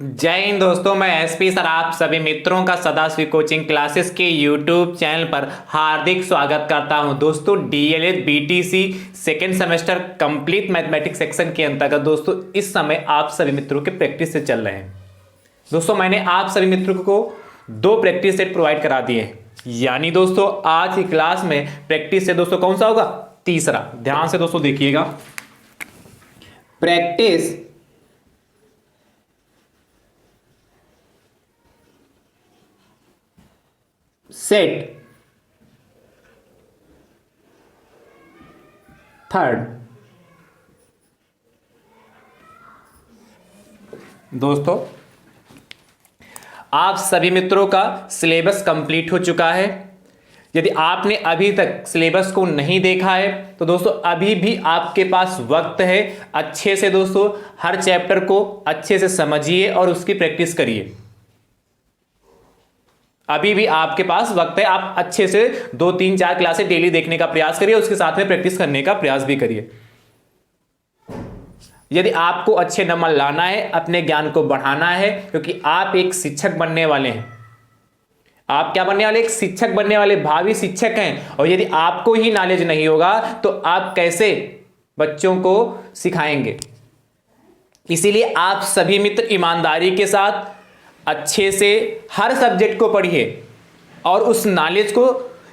जय हिंद दोस्तों, मैं एसपी सर आप सभी मित्रों का सदाशिव कोचिंग क्लासेस के यूट्यूब चैनल पर हार्दिक स्वागत करता हूं। दोस्तों DElEd BTC second semester complete mathematics section के अंतर्गत दोस्तों इस समय आप सभी मित्रों के प्रैक्टिस से चल रहे हैं। दोस्तों मैंने आप सभी मित्रों को 2 प्रैक्टिस सेट प्रोवाइड करा दिए हैं, यानी दोस्तों आज की क्लास में प्रैक्टिस से दोस्तों कौन सा होगा? तीसरा। ध्यान से दोस्तों देखिएगा, प्रैक्टिस सेट थर्ड। दोस्तों आप सभी मित्रों का सिलेबस कंप्लीट हो चुका है। यदि आपने अभी तक सिलेबस को नहीं देखा है तो दोस्तों अभी भी आपके पास वक्त है। अच्छे से दोस्तों हर चैप्टर को अच्छे से समझिए और उसकी प्रैक्टिस करिए। अभी भी आपके पास वक्त है, आप अच्छे से 2, 3, 4 क्लासें डेली देखने का प्रयास करिए, उसके साथ में प्रैक्टिस करने का प्रयास भी करिए। यदि आपको अच्छे नंबर लाना है, अपने ज्ञान को बढ़ाना है, क्योंकि आप एक शिक्षक बनने वाले हैं। आप क्या बनने वाले? एक शिक्षक बनने वाले, भावी शिक्षक हैं। और यदि आपको ही नॉलेज नहीं होगा तो आप कैसे बच्चों को सिखाएंगे? इसीलिए आप सभी मित्र ईमानदारी के साथ अच्छे से हर सब्जेक्ट को पढ़िए और उस नॉलेज को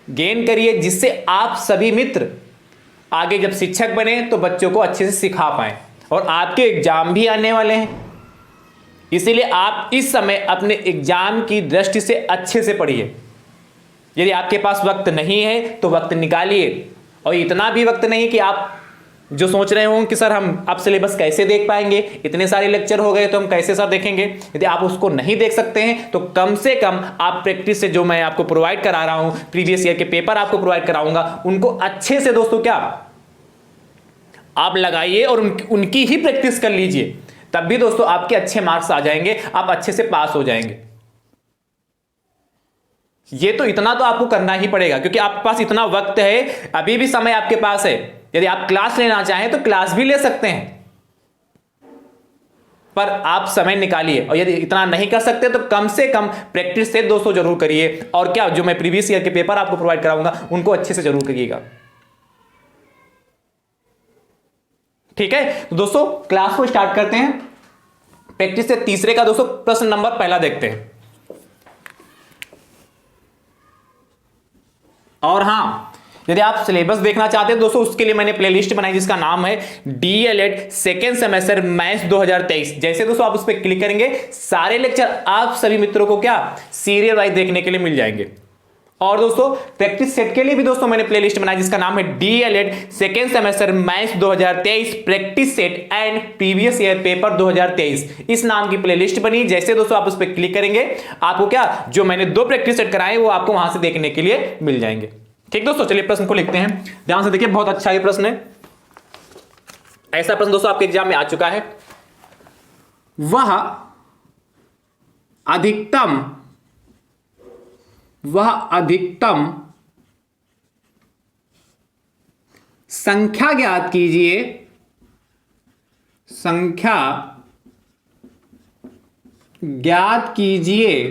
गेन करिए, जिससे आप सभी मित्र आगे जब शिक्षक बने तो बच्चों को अच्छे से सिखा पाएं। और आपके एग्जाम भी आने वाले हैं, इसीलिए आप इस समय अपने एग्जाम की दृष्टि से अच्छे से पढ़िए। यदि आपके पास वक्त नहीं है तो वक्त निकालिए, और इतना भी वक्त नहीं कि आप जो सोच रहे हो कि सर हम अब सिलेबस कैसे देख पाएंगे, इतने सारे लेक्चर हो गए तो हम कैसे सर देखेंगे। यदि आप उसको नहीं देख सकते हैं तो कम से कम आप प्रैक्टिस से जो मैं आपको प्रोवाइड करा रहा हूं, प्रीवियस ईयर के पेपर आपको प्रोवाइड कराऊंगा, उनको अच्छे से दोस्तों क्या आप लगाइए और उनकी ही प्रैक्टिस कर लीजिए। तब भी दोस्तों आपके अच्छे मार्क्स आ जाएंगे, आप अच्छे से पास हो जाएंगे। ये तो इतना तो आपको करना ही पड़ेगा, क्योंकि आपके पास इतना वक्त है, अभी भी समय आपके पास है। यदि आप क्लास लेना चाहें तो क्लास भी ले सकते हैं, पर आप समय निकालिए। और यदि इतना नहीं कर सकते तो कम से कम प्रैक्टिस से दोस्तों जरूर करिए। और क्या, जो मैं प्रीवियस ईयर के पेपर आपको प्रोवाइड कराऊंगा उनको अच्छे से जरूर करिएगा, ठीक है? तो दोस्तों क्लास को स्टार्ट करते हैं। प्रैक्टिस से तीसरे का दोस्तों प्रश्न नंबर पहला देखते हैं। और हां, यदि आप सिलेबस देखना चाहते हैं दोस्तों, उसके लिए मैंने प्लेलिस्ट बनाई जिसका नाम है डीएलएड सेकेंड सेमेस्टर मैथ्स 2023। जैसे दोस्तों आप उस पर क्लिक करेंगे, सारे लेक्चर आप सभी मित्रों को क्या सीरियल वाइज देखने के लिए मिल जाएंगे। और दोस्तों प्रैक्टिस सेट के लिए भी दोस्तों मैंने प्लेलिस्ट बनाई जिसका नाम है DElEd second semester maths 2023 practice set and previous year paper 2023। इस नाम की प्लेलिस्ट बनी। जैसे दोस्तों आप उस पर क्लिक करेंगे, आपको क्या जो मैंने 2 प्रैक्टिस सेट कराए वो आपको वहां से देखने के लिए मिल जाएंगे। ठीक दोस्तों, चलिए प्रश्न को लिखते हैं। ध्यान से देखिए, बहुत अच्छा ये प्रश्न है। ऐसा प्रश्न दोस्तों आपके एग्जाम में आ चुका है। वह अधिकतम संख्या ज्ञात कीजिए,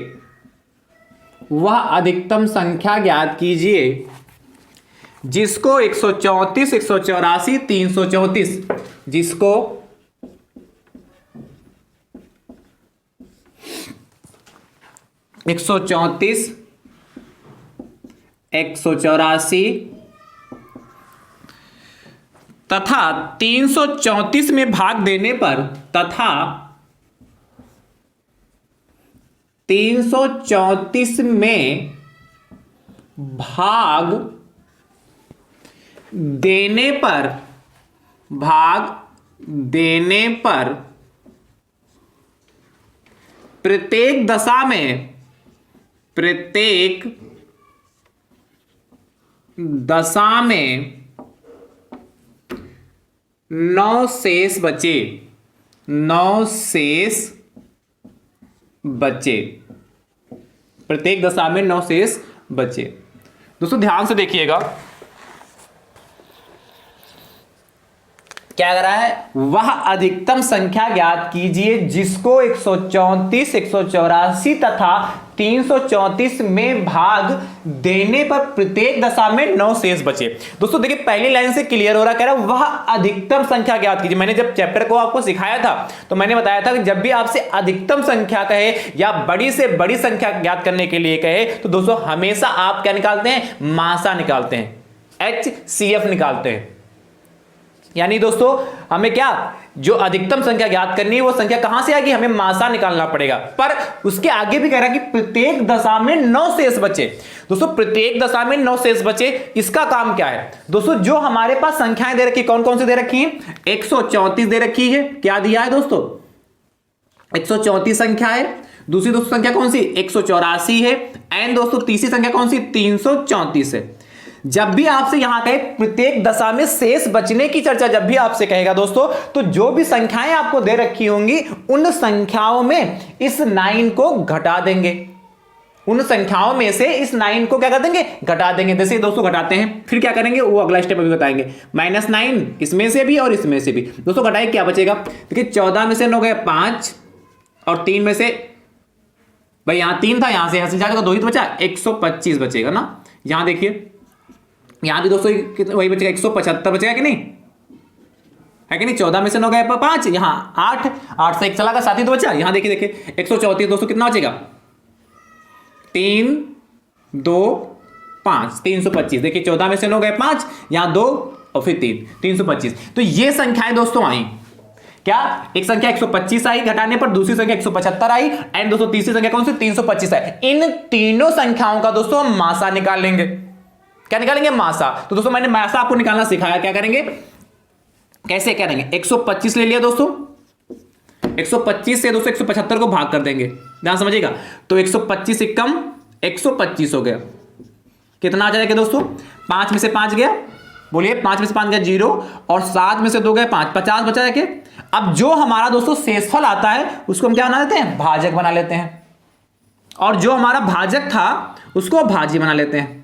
वह अधिकतम संख्या ज्ञात कीजिए जिसको 134, 184, 334, जिसको 134, 184 तथा 334 में भाग देने पर, तथा 334 में भाग देने पर प्रत्येक दशा में 9 शेष बचे। प्रत्येक दशा में 9 शेष बचे। दोस्तों ध्यान से देखिएगा, क्या कर रहा है, वह अधिकतम संख्या ज्ञात कीजिए जिसको 134, 184 तथा 334 में भाग देने पर प्रत्येक दशा में 9 शेष बचे। दोस्तों देखिए पहली लाइन से क्लियर हो रहा, कह रहा है वह अधिकतम संख्या ज्ञात कीजिए। मैंने जब चैप्टर को आपको सिखाया था तो मैंने बताया था कि जब भी आपसे अधिकतम संख्या कहे या बड़ी से बड़ी संख्या ज्ञात करने के लिए कहे तो दोस्तों हमेशा आप क्या निकालते हैं, मासा निकालते हैं, HCF निकालते हैं। यानी दोस्तों हमें क्या, जो अधिकतम संख्या ज्ञात करनी है वो संख्या कहां से आएगी, हमें मासा निकालना पड़ेगा। पर उसके आगे भी कह रहा है कि प्रत्येक दशा में 9 शेष बचे। दोस्तों प्रत्येक दशा में 9 शेष बचे, इसका काम क्या है दोस्तों, जो हमारे पास संख्याएं दे रखी, कौन कौन सी दे रखी है, 134 दे रखी है। क्या दिया है दोस्तों, 134 संख्या है। दूसरी दोस्तों संख्या कौन सी, 184 है। एंड दोस्तों तीसरी संख्या कौन सी, 334 है। जब भी आपसे यहां कहे प्रत्येक दशा में शेष बचने की चर्चा जब भी आपसे कहेगा दोस्तों, तो जो भी संख्याएं आपको दे रखी होंगी उन संख्याओं में इस 9 को घटा देंगे, उन संख्याओं में से इस 9 को क्या कर देंगे, घटा देंगे। जैसे दोस्तों घटाते हैं, फिर क्या करेंगे वो अगला स्टेप अभी बताएंगे। -9 इसमें से भी और इसमें से भी। दोस्तों घटाए क्या बचेगा, देखिए 14 में से 9 गए 5 और 3 में से, भाई यहां 3 था, यहां से जाएगा 2 ही तो बचा, 125 बचेगा ना। यहां देखिए यहां भी दोस्तों वही बचेगा, 175 बचेगा कि नहीं, है कि नहीं। 14 में से 9 गए 5, यहां 8 से 1 चला गया, 7 ही तो बचा। यहां देखिए 134 दोस्तों कितना बचेगा, 3 2 5 325। देखिए 14 में से 9 गए 5, यहां 2 और फिर 3, 325। तो ये संख्याएं दोस्तों आई क्या, एक संख्या 125 आई घटाने पर, दूसरी संख्या 175 आई एंड दोस्तों तीसरी संख्या कौन सी, 325 आई। इन तीनों संख्याओं का दोस्तों हम मासा निकाल लेंगे। क्या निकालेंगे, मासा। तो दोस्तों मैंने मासा आपको निकालना सिखाया, क्या करेंगे, कैसे करेंगे। 125 ले लिया दोस्तों, 125 से दोस्तों 175 को भाग कर देंगे, ध्यान समझिएगा। तो 125 एकम 125 हो गया। कितना आ जाएगा दोस्तों, 5 में से 5 गया, बोलिए 5 में से 5 गया 0 और 7 में से 2 गए 5, 50 बचा है। क्या, अब जो हमारा दोस्तों शेषफल आता है उसको हम क्या बना लेते हैं, भाजक बना लेते हैं, और जो हमारा भाजक था उसको भाजी बना लेते हैं।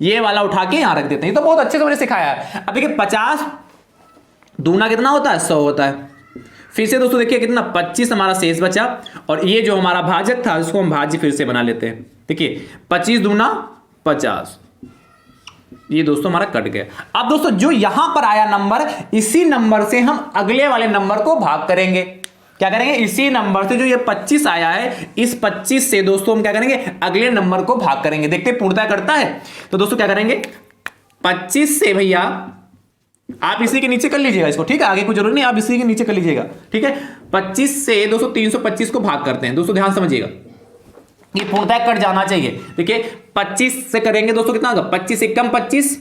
ये वाला उठा के यहां रख देते हैं। ये तो बहुत अच्छे से मैंने सिखाया है। अब देखिए 50 दूना कितना होता है, 100 होता है। फिर से दोस्तों देखिए कितना, 25 हमारा शेष बचा, और ये जो हमारा भाजक था उसको हम भाजी फिर से बना लेते हैं। देखिए 25 दूना 50, ये दोस्तों हमारा कट गया। अब दोस्तों जो यहां पर आया नंबर, इसी नंबर से हम अगले वाले नंबर को भाग करेंगे। क्या करेंगे, इसी नंबर से जो ये 25 आया है, इस 25 से दोस्तों हम क्या करेंगे, अगले नंबर को भाग करेंगे। देखते पूर्णता करता है। तो दोस्तों क्या करेंगे, 25 से भैया आप इसी के नीचे कर लीजिएगा इसको, ठीक है, आगे कुछ जरूरत नहीं, आप इसी के नीचे कर लीजिएगा, ठीक है। 25 से दोस्तों 325 को भाग करते हैं। दोस्तों ध्यान समझिएगा, ये पूर्णता कट जाना चाहिए। देखिए 25 से करेंगे दोस्तों कितना होगा, 25 एकम 25,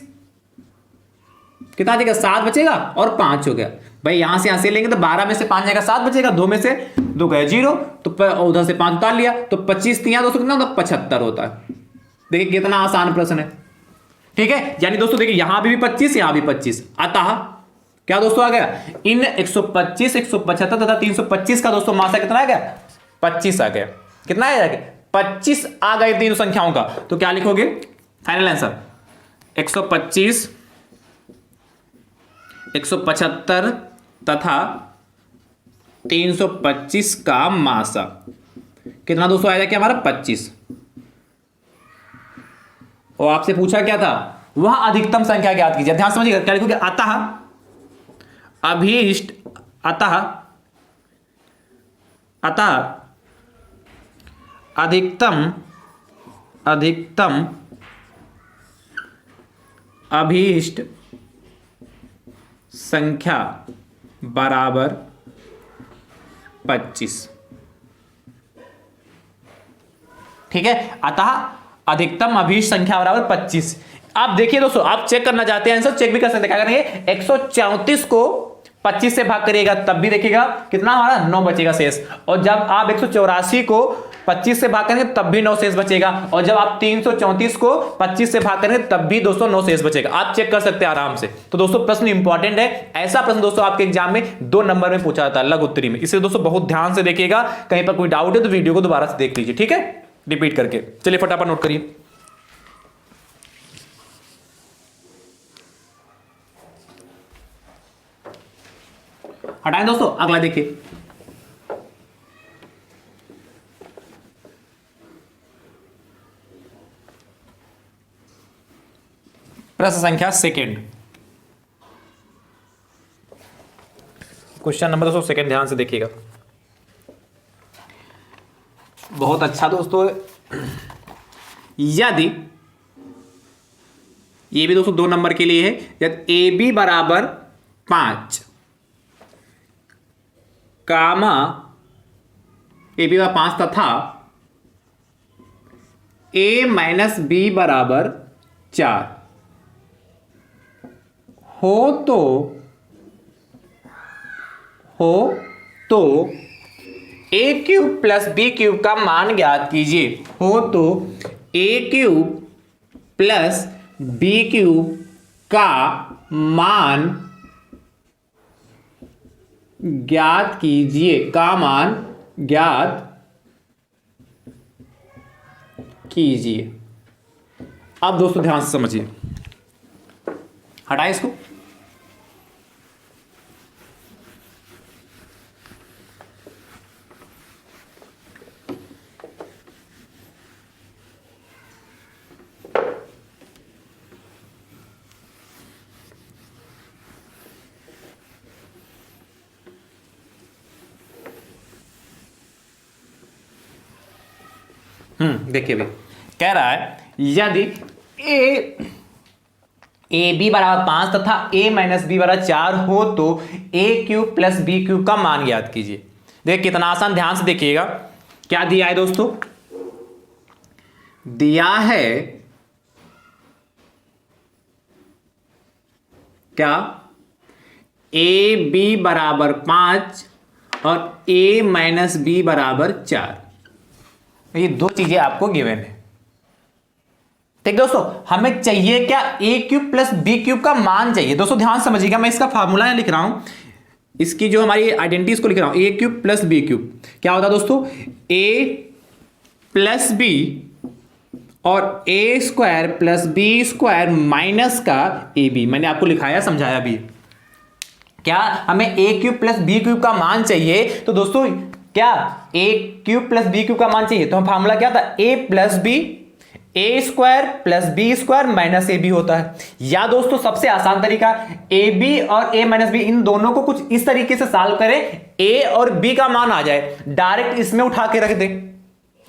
कितना बचेगा, 7 बचेगा और 5 हो गया। भाई यहां से लेंगे तो 12 में से 5 जाएगा, 7 बचेगा, 2 में से 2 गए 0, तो उधर से 5 उतार लिया, तो 25 3 दोस्तों कितना होता है, 75 होता है। देखिए कितना आसान प्रश्न है, ठीक है। यानी दोस्तों देखिए यहां भी 25, यहां भी 25, अतः क्या दोस्तों आ गया, इन 125, 175 तथा 325 का दोस्तों मासा कितना आ गया, 25 आ गया। कितना आ गया, 25 आ गए तीनों संख्याओं का। तो क्या लिखोगे फाइनल आंसर, 125, 175 तथा 325 का मासा कितना दोस्तों आएगा, क्या हमारा 25। और आपसे पूछा क्या था, वह अधिकतम संख्या ज्ञात कीजिए। ध्यान समझिएगा, क्या लिखोगे, अतः अभीष्ट, अतः अधिकतम अभीष्ट संख्या बराबर 25, ठीक है। अतः अधिकतम अभीष्ट संख्या बराबर 25। आप देखिए दोस्तों, आप चेक करना चाहते हैं आंसर, चेक भी कर सकते हैं। क्या करेंगे, 134 को 25 से भाग करिएगा तब भी देखिएगा कितना हमारा 9 बचेगा शेष, और जब आप 184 को 25 से भाग करेंगे तब भी 9 शेष बचेगा, और जब आप 334 को 25 से भाग करेंगे तब भी दोस्तों 9 शेष बचेगा। आप चेक कर सकते हैं आराम से। तो दोस्तों प्रश्न इंपॉर्टेंट है, ऐसा प्रश्न दोस्तों आपके एग्जाम में 2 नंबर में पूछा जाता है लघु उत्तरी में। इसे दोस्तों बहुत ध्यान से देखिएगा, कहीं पर कोई डाउट है तो वीडियो को दोबारा से देख लीजिए, ठीक है, रिपीट करके। चलिए फटाफट नोट करिए। हटाएं दोस्तों, अगला देखिए। प्रश्न संख्या सेकंड, क्वेश्चन नंबर दोस्तों सेकंड, ध्यान से देखिएगा। बहुत अच्छा दोस्तों, यदि ये भी दोस्तों 2 नंबर के लिए है, यदि ए बी बराबर 5 कामा ए बी बराबर 5 तथा ए माइनस बी बराबर 4 हो तो ए क्यूब प्लस बी क्यूब का मान ज्ञात कीजिए। हो तो ए क्यूब प्लस बी क्यूब का मान ज्ञात कीजिए, का मान ज्ञात कीजिए। अब दोस्तों ध्यान से समझिए, हटाएं इसको। देखिए भाई, कह रहा है यदि ए बी बराबर 5 तथा ए माइनस बी बराबर 4 हो तो ए क्यूब प्लस बी क्यूब का मान ज्ञात कीजिए। देखिए कितना आसान, ध्यान से देखिएगा। क्या दिया है दोस्तों? दिया है क्या, ए बी बराबर 5 और ए माइनस बी बराबर 4। ये 2 चीजें आपको गिवन है। ठीक दोस्तों, हमें चाहिए क्या, A cube plus B cube का मान चाहिए। दोस्तों ध्यान समझिएगा, मैं इसका फार्मूला यहां लिख रहा हूं, इसकी जो हमारी आइडेंटिटी इसको लिख रहा हूं, A cube plus B cube क्या होता है दोस्तों, ए प्लस बी और A square plus B square minus का ए बी। मैंने आपको लिखाया समझाया भी। क्या हमें A cube plus B cube का मान चाहिए, तो दोस्तों क्या A cube plus B cube का मान चाहिए, तो हम फार्मूला क्या था, A plus B A square plus B square minus A B होता है। या दोस्तों सबसे आसान तरीका, ए बी और ए माइनस बी इन दोनों को कुछ इस तरीके से सॉल्व करें, ए और बी का मान आ जाए, डायरेक्ट इसमें उठा के रख दें।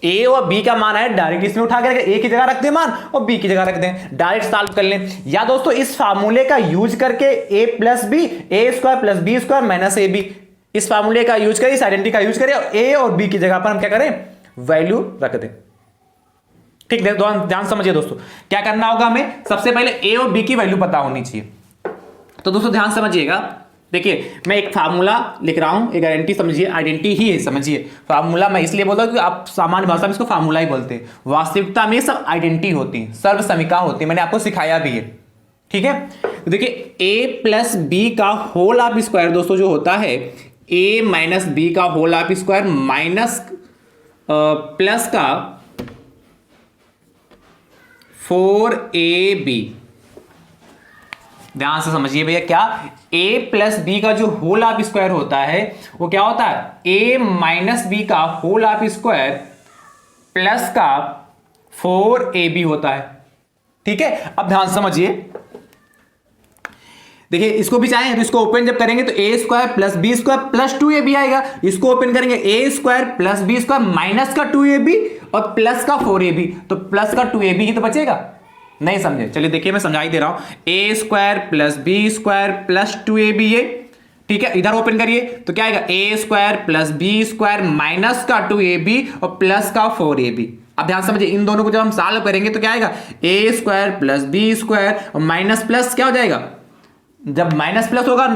ए और बी का मान है, डायरेक्ट इसमें उठा के रखें, ए की जगह रख दें मान और बी की जगह रख दें, डायरेक्ट सॉल्व कर लें। या दोस्तों इस फार्मूले का यूज करके A plus B A square plus B square minus A B, इस फार्मूले का यूज करें, इस आइडेंटिटी का यूज करें, ए और बी की जगह पर हम क्या करें, वैल्यू रख दें। ठीक है, ध्यान समझिए दोस्तों, क्या करना होगा हमें, सबसे पहले ए और बी की वैल्यू पता होनी चाहिए। तो दोस्तों ध्यान समझिएगा, देखिए मैं एक फार्मूला लिख रहा हूं, एक आइडेंटिटी समझिए, आइडेंटिटी ही है समझिए। फार्मूला मैं इसलिए बोलता हूं कि आप सामान्य भाषा में इसको फार्मूला ही बोलते हैं, वास्तविकता में सब आइडेंटिटी होती है, सर्व समीका होती है, मैंने आपको सिखाया भी है। ठीक है, तो देखिए ए प्लस बी का होल ऑफ स्क्वायर दोस्तों जो होता है ए माइनस बी का whole of square minus plus का 4ab। ध्यान से समझिए भैया, क्या a प्लस बी का जो होल ऑफ स्क्वायर होता है वो क्या होता है, a माइनस बी का होल ऑफ स्क्वायर प्लस का 4ab होता है। ठीक है, अब ध्यान समझिए, देखिए इसको भी चाहें तो इसको ओपन जब करेंगे तो A square plus B square plus 2ab आएगा, इसको ओपन करेंगे A square plus B square minus का 2ab और प्लस का 4ab, तो प्लस का 2ab ही तो बचेगा। नहीं समझे, चलिए देखिए मैं समझा ही दे रहा हूं, A square plus B square plus 2ab ये, ठीक है, इधर ओपन करिए तो क्या आएगा, A square plus B square minus का 2ab और प्लस का 4ab। अब ध्यान समझिए, इन दोनों को जब हम सॉल्व करेंगे तो क्या आएगा, A square plus B square और माइनस प्लस क्या हो जाएगा, जब माइनस प्लस होगा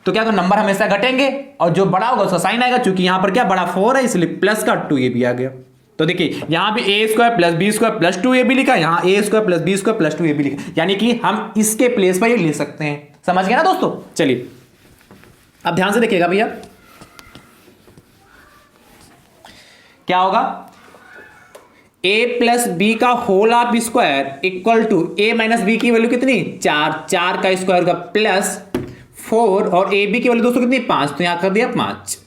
तो क्या, तो नंबर हमेशा घटेंगे और जो बड़ा होगा उसका साइन आएगा, क्योंकि यहां पर क्या बड़ा 4 है इसलिए प्लस का 2ab आ गया। तो देखिए यहां भी A square plus B square plus 2ab लिखा, यहां A square plus B square plus 2ab लिखा, यानी कि हम इसके प्लेस पर ये ले सकते हैं। समझ गए ना दोस्तों? चलिए अब ध्यान से देखिएगा भैया, क्या होगा, ए प्लस बी का whole of square equal to A minus B की वैल्यू कितनी, 4, 4 का स्क्वायर होगा प्लस 4 और ए बी की वैल्यू दोस्तों कितनी 5, तो यहां कर दिया 5।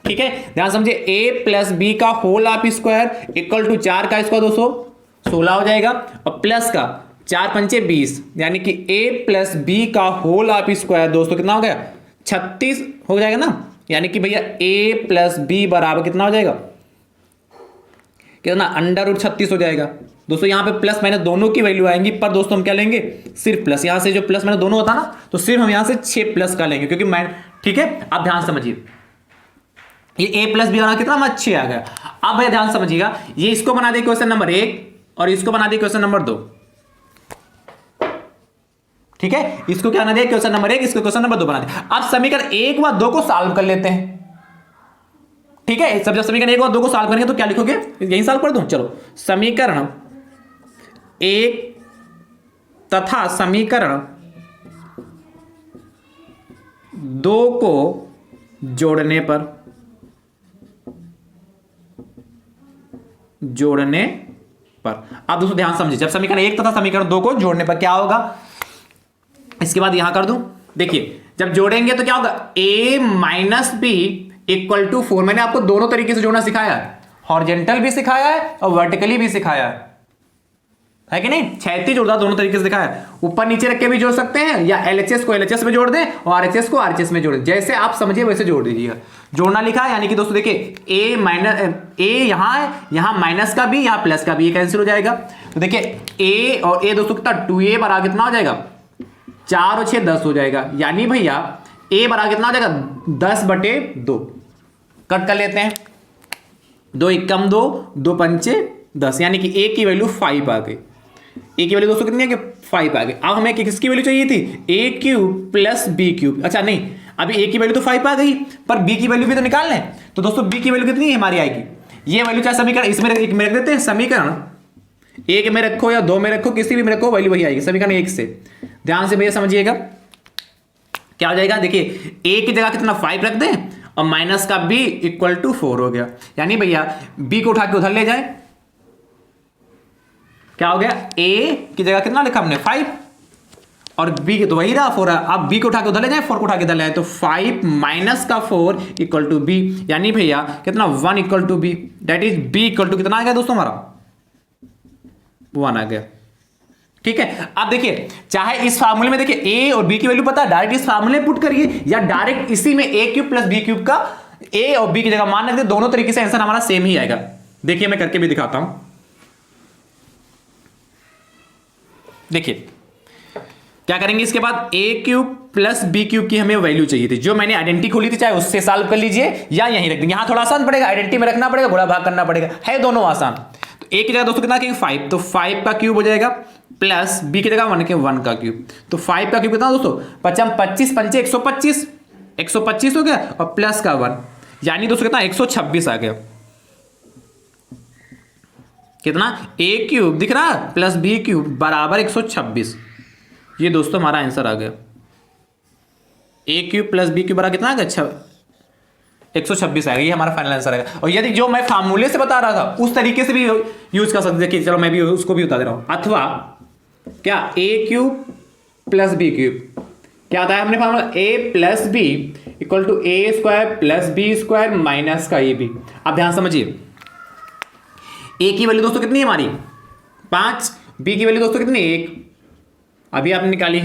ठीक है, ध्यान समझिए, a प्लस बी का whole of square equal to 4 का स्क्वायर दोस्तों 16 हो जाएगा, और प्लस का 4 पंचे 20, यानी कि a प्लस बी का होल ऑफ स्क्वायर दोस्तों कितना हो गया 36 हो जाएगा ना। यानी कि भैया a प्लस बी बराबर कितना हो जाएगा, कितना √36 हो जाएगा दोस्तों। यहां पे प्लस माइनस दोनों की वैल्यू आएंगी, पर दोस्तों हम क्या लेंगे, सिर्फ प्लस। यहां से जो प्लस माइनस दोनों होता ना, तो सिर्फ हम यहां से 6 प्लस का लेंगे, क्योंकि मैं, ठीक है, आप ध्यान समझिए, ये a प्लस बी वाला कितना 6 आ गया। अब भैया ध्यान समझिएगा, ये इसको बना दे क्वेश्चन नंबर 1 और इसको बना दे क्वेश्चन नंबर 2। ठीक है, इसको क्या बना दे क्वेश्चन नंबर 1, इसको क्वेश्चन नंबर 2 बना दे। अब समीकरण 1 व 2 को सॉल्व कर लेते हैं। ठीक है, सब जब समीकरण 1 और 2 को सॉल्व करेंगे तो क्या लिखोगे, यही सॉल्व कर दूं। चलो, समीकरण 1 तथा समीकरण 2 को जोड़ने पर अब दोस्तों ध्यान समझिए, जब समीकरण 1 तथा समीकरण 2 को जोड़ने पर क्या होगा, इसके बाद यहां कर दूं। देखिए, जब जोड़ेंगे तो क्या होगा, a minus B equal to 4। मैंने आपको दोनों तरीके से जोड़ना सिखाया है, हॉरिजॉन्टल भी सिखाया है और वर्टिकली भी सिखाया है कि नहीं, क्षैतिज जोड़ना दोनों तरीके से दिखाया है। ऊपर नीचे रख के भी जोड़ सकते हैं, या एलएचएस को एलएचएस में जोड़ दें और आरएचएस को आरएचएस में जोड़ दें, जैसे आप समझिए वैसे जोड़ दीजिएगा। जोड़ना लिखा है, यानी कि दोस्तों देखिए a माइनस a यहां है, यहां माइनस का भी, यहां प्लस का भी, ये कैंसिल हो जाएगा। तो देखिए a और a दोस्तों कितना 2a बराबर कितना हो जाएगा 4 और 6 10 हो जाएगा, यानी भैया a बराबर कितना हो जाएगा 10/2। कट कर लेते हैं, 2 एकम 2, 2 पंचे 10, यानी कि a की वैल्यू 5 आ गई। a की वैल्यू दोस्तों कितनी है, 5 आ गई। अब हमें किसकी वैल्यू चाहिए थी, a³ प्लस b³। अच्छा नहीं, अभी a की वैल्यू तो 5 आ गई, पर b की वैल्यू भी तो निकाल लें। तो दोस्तों b की वैल्यू कितनी है हमारी आएगी, ये वैल्यू चाहे समीकरण इसमें एक में रख देते हैं, समीकरण 1 में रखो या 2 में रखो, किसी भी में रखो, वैल्यू वही आएगी समीकरण 1 से। ध्यान से भैया समझिएगा क्या हो जाएगा। देखिए a की जगह कितना 5 रख दें और माइनस का b इक्वल टू 4 हो गया, यानी भैया b को उठा के उधर ले जाए, क्या हो गया, a की जगह कितना लिखा हमने 5 और b तो वही रहा 4 है। अब b को उठा के उधर ले जाए, 4 को उठा के इधर ले आए, तो 5 माइनस का 4 इक्वल टू b, यानी भैया कितना 1 equal to b, that is b equal to कितना आ गया दोस्तों हमारा 1 आ गया। ठीक है, अब देखिए चाहे इस फार्मूले में देखिए a और b की वैल्यू पता है, डायरेक्ट इस फार्मूले में पुट करिए, या डायरेक्ट इसी में a³ प्लस b³ का a और b की जगह मान रखिए, दोनों तरीके से आंसर हमारा सेम ही आएगा। देखिए मैं करके भी दिखाता हूं। देखिए क्या करेंगे, इसके बाद a³ प्लस b³ की हमें वैल्यू चाहिए थी, जो मैंने आइडेंटिटी खोली थी, चाहे उससे सॉल्व कर लीजिए या यहीं रख देंगे। यहां थोड़ा आसान पड़ेगा, आइडेंटिटी में रखना पड़ेगा, गुणा भाग करना पड़ेगा, है दोनों आसान। तो a की जगह दोस्तों कितना रखेंगे 5, तो 5 का क्यूब हो जाएगा, प्लस b की जगह 1 का क्यूब, तो 5 का क्यूब कितना दोस्तों 25 पंचे 125, 125 हो गया, और प्लस का 1, यानी दोस्तों कितना 126 आ गया। कितना a³ दिख रहा है प्लस b³ बराबर 126, ये दोस्तों हमारा आंसर आ गया। a³ प्लस b³ बराबर कितना आ गया 126 आएगा, ये हमारा फाइनल आंसर आएगा। और यदि जो मैं फार्मूले से बता रहा था उस तरीके से भी यूज कर सकते, देखिए चलो मैं भी उसको भी बता दे रहा हूं, अथवा क्या a³ प्लस b³ क्या आता है हमने formula, a plus B equal to a² plus b² minus का ab। अब ध्यान समझिए, a की वैल्यू दोस्तों कितनी है हमारी 5, b की वैल्यू दोस्तों कितनी 1, अभी आपने निकाली।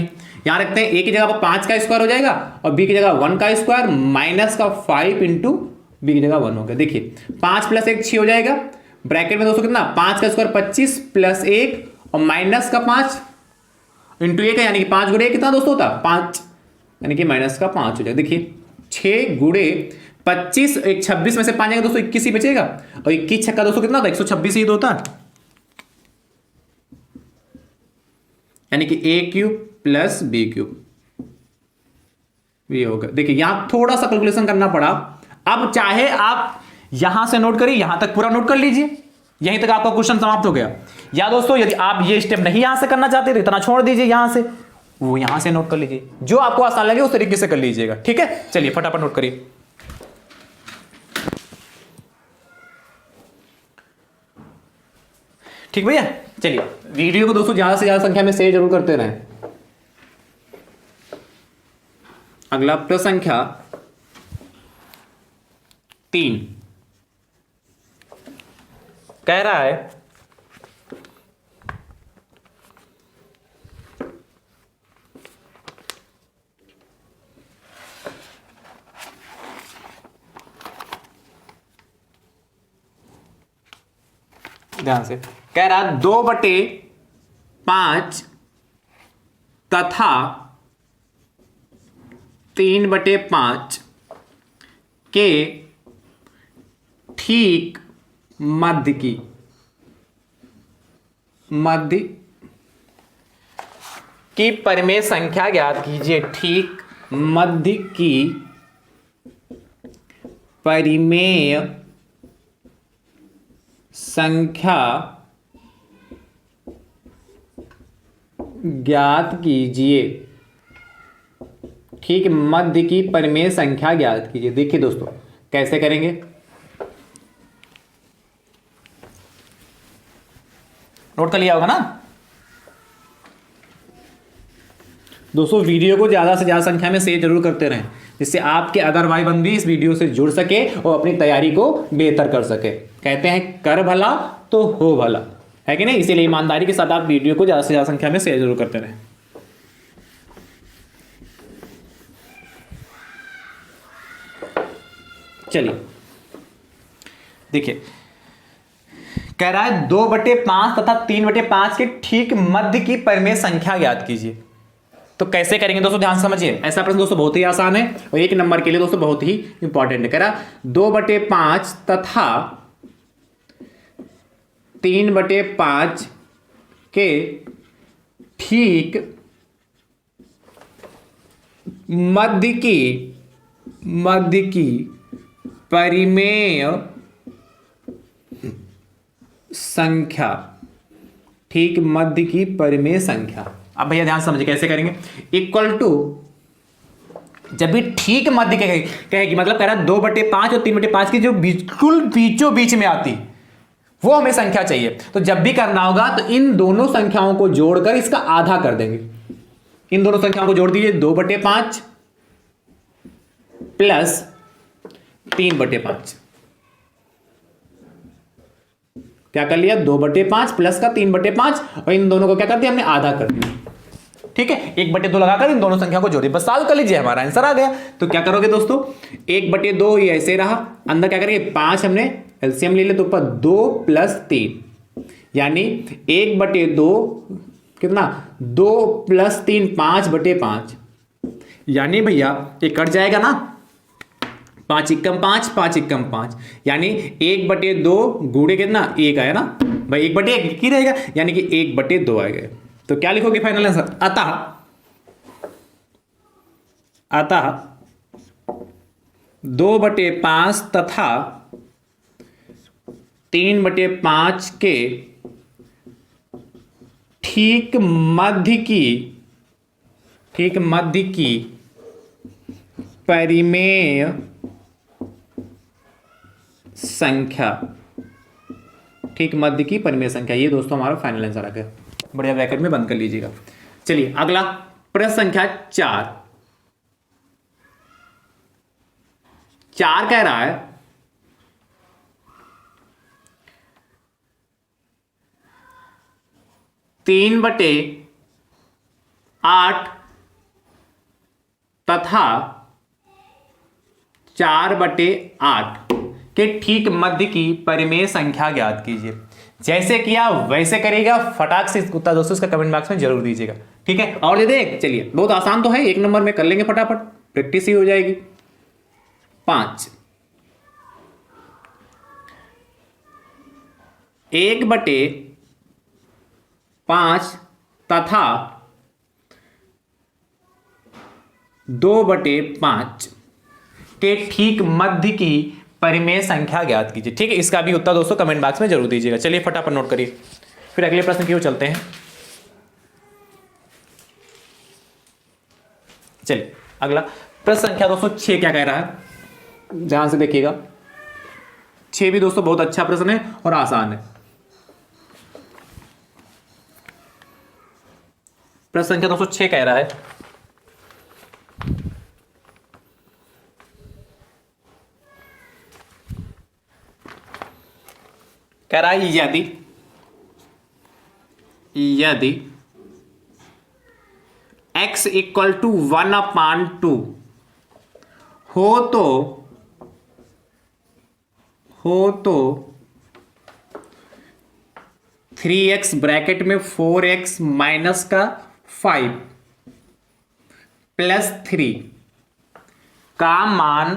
यहां रखते हैं a की जगह पर 5 का स्क्वायर हो जाएगा और b की जगह 1 का स्क्वायर माइनस का 5 इंटू b की जगह 1 हो गया। देखिए 5 प्लस 1 6 हो जाएगा, ब्रैकेट में दोस्तों कितना 5 का स्क्वायर 25 प्लस 1 और माइनस का 5 इंटू 1 है, यानी कि 5 गुणे 1 कितना दोस्तों होता 5, यानी कि माइनस का 5 हो जाएगा। देखिए 6 गुणे 25, 26 में से 5 जाएगा दोस्तों 21 ही बचेगा, और 21 छक्का दोस्तों कितना होता 126 ही तो होता, यानी कि a³ प्लस b³ ये होगा। देखिए यहां थोड़ा सा कैलकुलेशन करना पड़ा, अब चाहे आप यहां से नोट करिए, यहां तक पूरा नोट कर लीजिए, यहीं तक आपका क्वेश्चन समाप्त हो गया। या दोस्तों यदि आप ये स्टेप नहीं यहां से करना चाहते तो इतना छोड़ दीजिए, यहां से वो यहां से नोट कर लीजिए, जो आपको आसान लगे उस तरीके से कर लीजिएगा। ठीक है, चलिए फटाफट नोट करिए। ठीक भैया, चलिए वीडियो को दोस्तों ज्यादा से ज्यादा संख्या में शेयर जरूर करते रहें। अगला प्रश्न संख्या 3 कह रहा है ध्यान से, कह रहा 2/5 तथा 3/5 के ठीक मध्य की परिमेय संख्या ज्ञात कीजिए। ठीक मध्य की परिमेय संख्या ज्ञात कीजिए। ठीक मध्य की परिमेय संख्या ज्ञात कीजिए। देखिए दोस्तों कैसे करेंगे, नोट कर लिया होगा ना दोस्तों। वीडियो को ज्यादा से ज्यादा संख्या में शेयर जरूर करते रहें, जिससे आपके अदर भाई बंधु भी इस वीडियो से जुड़ सके और अपनी तैयारी को बेहतर कर सके। कहते हैं कर भला तो हो भला, है कि नहीं? इसीलिए ईमानदारी के साथ आप वीडियो को ज्यादा से ज्यादा संख्या में शेयर जरूर करते रहें। चलिए देखिए, कह रहा है 2/5 तथा 3/5 के ठीक मध्य की परिमेय संख्या ज्ञात कीजिए। तो कैसे करेंगे दोस्तों, ध्यान समझिए। ऐसा प्रश्न दोस्तों बहुत ही आसान है और 1 नंबर के लिए दोस्तों बहुत ही इंपॉर्टेंट है। कह रहा 2/5 तथा 3/5 के ठीक मध्य की परिमेय संख्या। ठीक मध्य की परिमेय संख्या। अब भैया ध्यान समझिए कैसे करेंगे। इक्वल टू, जब भी ठीक मध्य कहेगी मतलब कह रहा है 2/5 और 3/5 की जो बिल्कुल बीचों बीच में आती वो हमें संख्या चाहिए। तो जब भी करना होगा तो इन दोनों संख्याओं को जोड़कर इसका आधा कर देंगे। इन दोनों संख्याओं को जोड़ दीजिए, 2/5 प्लस 3/5। क्या कर लिया, 2/5 प्लस का 3/5 और इन दोनों को क्या कर दिया हमने, आधा कर दिया। ठीक है, 1/2 लगाकर इन दोनों संख्या को जोड़िए, बस सॉल्व कर लीजिए, हमारा आंसर आ गया। तो क्या करोगे दोस्तों, 1/2 ये ऐसे रहा, अंदर क्या करेंगे 5 हमने एलसीएम ले ले तो ऊपर 2 + 3 यानी 1/2 कितना, 2 + 3 5/5 यानी भैया ये कट जाएगा ना, 5 × 5 5 × 5 यानी 1/2 गुणे कितना 1 आया ना भाई, 1/1 ही रहेगा यानी कि 1/2 आएगा। तो क्या लिखोगे फाइनल आंसर, अतः 2/5 तथा 3/5 के ठीक मध्य की परिमेय संख्या। ठीक मध्य की परिमेय संख्या, ये दोस्तों हमारा फाइनल आंसर आ गया। बढ़िया ब्रैकेट में बंद कर लीजिएगा। चलिए अगला प्रश्न संख्या 4 कह रहा है 3/8 तथा 4/8 के ठीक मध्य की परिमेय संख्या ज्ञात कीजिए। जैसे किया वैसे करेगा, फटाक से उत्तर दोस्तों इसका कमेंट बॉक्स में जरूर दीजिएगा। ठीक है, और दे दे, चलिए बहुत आसान तो है, 1 नंबर में कर लेंगे फटाफट, प्रैक्टिस ही हो जाएगी। 5 1/5 तथा 2/5 के ठीक मध्य की परिमेय संख्या ज्ञात कीजिए। ठीक है, इसका भी उत्तर दोस्तों कमेंट बॉक्स में जरूर दीजिएगा। चलिए फटाफट नोट करिए, फिर अगले प्रश्न की ओर चलते हैं। चलिए अगला प्रश्न संख्या दोस्तों 6 क्या कह रहा है, ध्यान से देखिएगा। 6 भी दोस्तों बहुत अच्छा प्रश्न है और आसान है। प्रश्न संख्या दोस्तों 6 कह रहा है कह रहा है यदि x इक्वल टू 1/2 हो तो 3x ब्रैकेट में 4x माइनस का 5 प्लस 3 का मान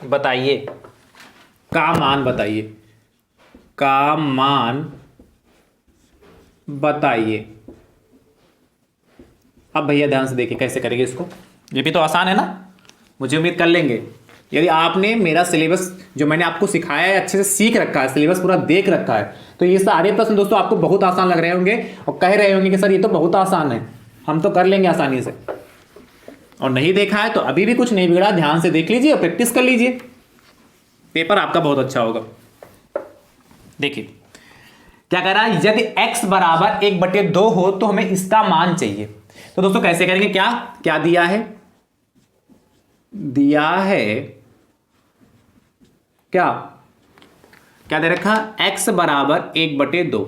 बताइए। अब भैया ध्यान से देखिए कैसे करेंगे इसको। ये भी तो आसान है ना, मुझे उम्मीद कर लेंगे। यदि आपने मेरा सिलेबस जो मैंने आपको सिखाया है अच्छे से सीख रखा है, सिलेबस पूरा देख रखा है, तो ये सारे प्रश्न दोस्तों आपको बहुत आसान लग रहे होंगे और कह रहे होंगे कि सर ये तो बहुत आसान है, हम तो कर लेंगे आसानी से। और नहीं देखा है तो अभी भी कुछ नहीं बिगड़ा, ध्यान से देख लीजिए और प्रैक्टिस कर लीजिए, पेपर आपका बहुत अच्छा होगा। देखिए क्या कह रहा है, यदि x बराबर 1/2 हो तो हमें इसका मान चाहिए। तो दोस्तों कैसे करेंगे, क्या दिया है क्या दे रखा, x बराबर 1/2।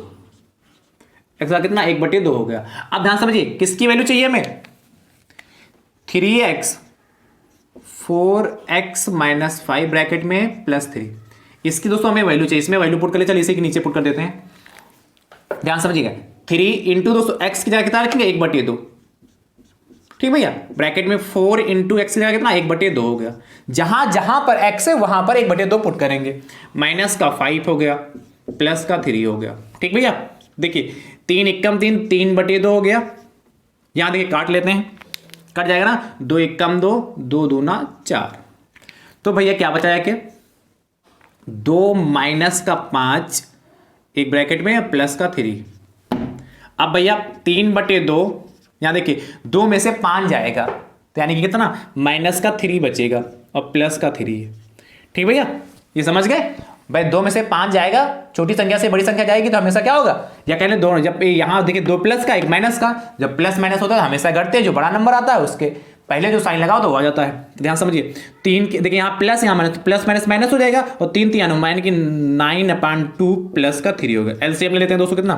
x का कितना 1/2 हो गया। अब ध्यान समझिए किसकी वैल्यू चाहिए हमें, 3x 4x माइनस 5 ब्रैकेट में प्लस 3। इसकी दोस्तों हमें वैल्यू चाहिए, इसमें वैल्यू पुट कर ले, चलिए इसे के नीचे पुट कर देते हैं। ध्यान समझिएगा 3 इंटू दोस्तों x की जगह कितना रखेंगे 1/2, ठीक भैया। ब्रैकेट में 4 इंटू एक्स की जगह कितना 1/2 हो गया। जहां जहां पर x है वहां पर 1/2 पुट करेंगे। माइनस का 5 हो गया, प्लस का 3 हो गया, ठीक भैया। देखिए 3 एकम 3, 3/2 हो गया। यहां देखिए काट लेते हैं, कट जाएगा ना, 2 एकम 2, 2 दूना 4। तो भैया क्या बचा है कि 2 माइनस का 5 एक ब्रैकेट में प्लस का 3। अब भैया 3/2, यहां देखिए 2 में से 5 जाएगा तो यानी कि कितना माइनस का 3 बचेगा और प्लस का 3 है, ठीक भैया। ये समझ गए भाई, 2 में से 5 जाएगा, छोटी संख्या से बड़ी संख्या जाएगी तो हमेशा क्या होगा, या कहने दोनों, जब यहां देखिए 2 प्लस का 1 माइनस का, जब प्लस माइनस होता है हमेशा घटते हैं, जो बड़ा नंबर आता है उसके पहले जो साइन लगाओ तो वो आ जाता है। ध्यान समझिए 3 देखिए यहाँ प्लस, यहाँ माइनस, प्लस माइनस माइनस हो जाएगा और 3 3 यानी कि 9/2 प्लस का 3 हो गया। एलसीएम ले लेते हैं दोस्तों, कितना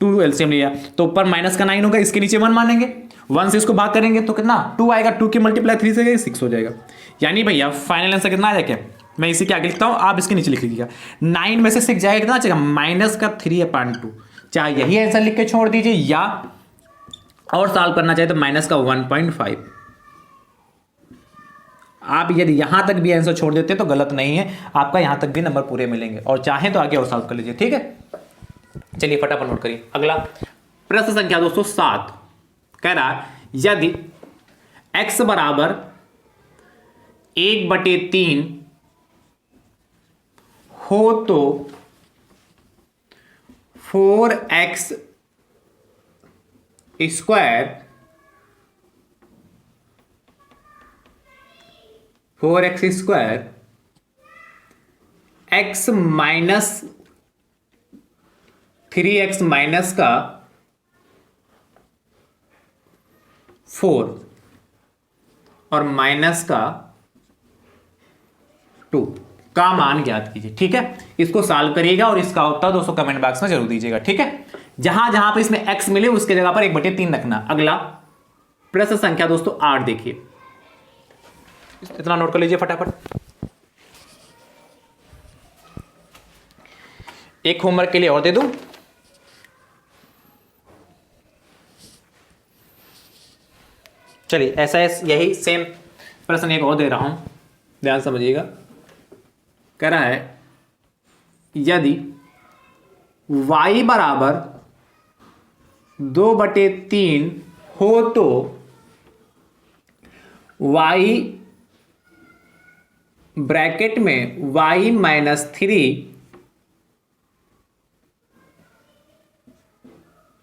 2 एलसीएम लिया तो ऊपर माइनस का 9 होगा, इसके नीचे 1 मानेंगे, 1 से इसको भाग करेंगे तो कितना 2 आएगा, 2 की मल्टीप्लाई 3 से 6 हो जाएगा। यानी भैया फाइनल आंसर कितना आ जाएगा, मैं इसी के आगे लिखता हूं, आप इसके नीचे लिख लीजिएगा। 9 में से 6 जाएगा कितना चाहिए, माइनस का 3/2। चाहे यही आंसर लिख के छोड़ दीजिए या और सॉल्व करना चाहिए तो माइनस का 1.5। आप यदि यहां तक भी आंसर छोड़ देते तो गलत नहीं है, आपका यहां तक भी नंबर पूरे मिलेंगे, और चाहें तो आगे और सॉल्व कर लीजिए, ठीक है। चलिए फटाफट नोट करिए। अगला प्रश्न संख्या दोस्तों 7 कह रहा है, यदि x बराबर 1/3 हो तो 4x square x minus 3x minus का 4 और माइनस का 2 का मान ज्ञात कीजिए, ठीक है। इसको सॉल्व करिएगा और इसका उत्तर दोस्तों कमेंट बॉक्स में जरूर दीजिएगा, ठीक है। जहां जहां पर इसमें x मिले उसके जगह पर 1/3 रखना। अगला प्रश्न संख्या दोस्तों 8 देखिए, इतना नोट कर लीजिए फटाफट। एक होमवर्क के लिए और दे दूं, चलिए ऐसा यही सेम प्रश्न एक और दे रहा हूं, ध्यान समझिएगा। कह रहा है, यदि y बराबर 2/3 हो तो y ब्रैकेट में y minus 3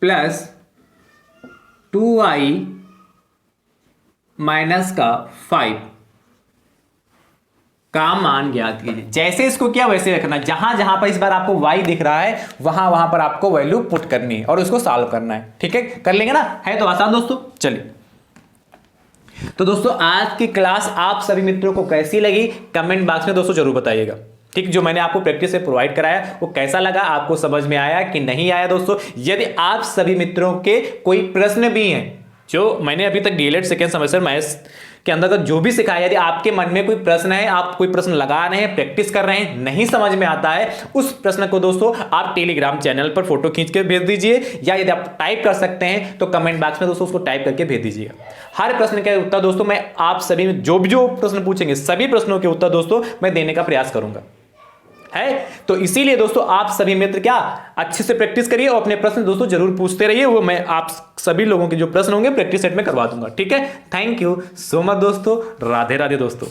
plus 2y minus का 5 का मान ज्ञात कीजिए। जैसे इसको किया वैसे रखना, जहां जहां पर इस बार आपको y दिख रहा है वहां वहां पर आपको वैल्यू पुट करनी है और उसको सॉल्व करना है, ठीक है। कर लेंगे ना, है तो आसान दोस्तों। चलिए तो दोस्तों आज की क्लास आप सभी मित्रों को कैसी लगी कमेंट बॉक्स में दोस्तों जरूर बताइएगा। ठीक, जो मैंने आपको प्रैक्टिस से प्रोवाइड कराया वो कैसा लगा, आपको समझ में आया कि नहीं आया दोस्तों। यदि आप सभी मित्रों के कोई प्रश्न भी हैं जो मैंने अभी तक डीएलएड सेकेंड सेमेस्टर मैथ्स के अंदर जो भी सिखाया, यदि आपके मन में कोई प्रश्न है, आप कोई प्रश्न लगा रहे हैं, प्रैक्टिस कर रहे हैं, नहीं समझ में आता है, उस प्रश्न को दोस्तों आप टेलीग्राम चैनल पर फोटो खींच के भेज दीजिए, या यदि आप टाइप कर सकते हैं तो कमेंट बॉक्स में दोस्तों उसको टाइप करके भेज दीजिएगा। हर प्रश्न का उत्तर दोस्तों मैं आप सभी जो भी जो प्रश्न पूछेंगे सभी प्रश्नों के उत्तर दोस्तों मैं देने का प्रयास करूंगा है। तो इसीलिए दोस्तों आप सभी मित्र क्या अच्छे से प्रैक्टिस करिए और अपने प्रश्न दोस्तों जरूर पूछते रहिए, वो मैं आप सभी लोगों के जो प्रश्न होंगे प्रैक्टिस सेट में करवा दूंगा। ठीक है, थैंक यू सो मच दोस्तों, राधे राधे दोस्तों।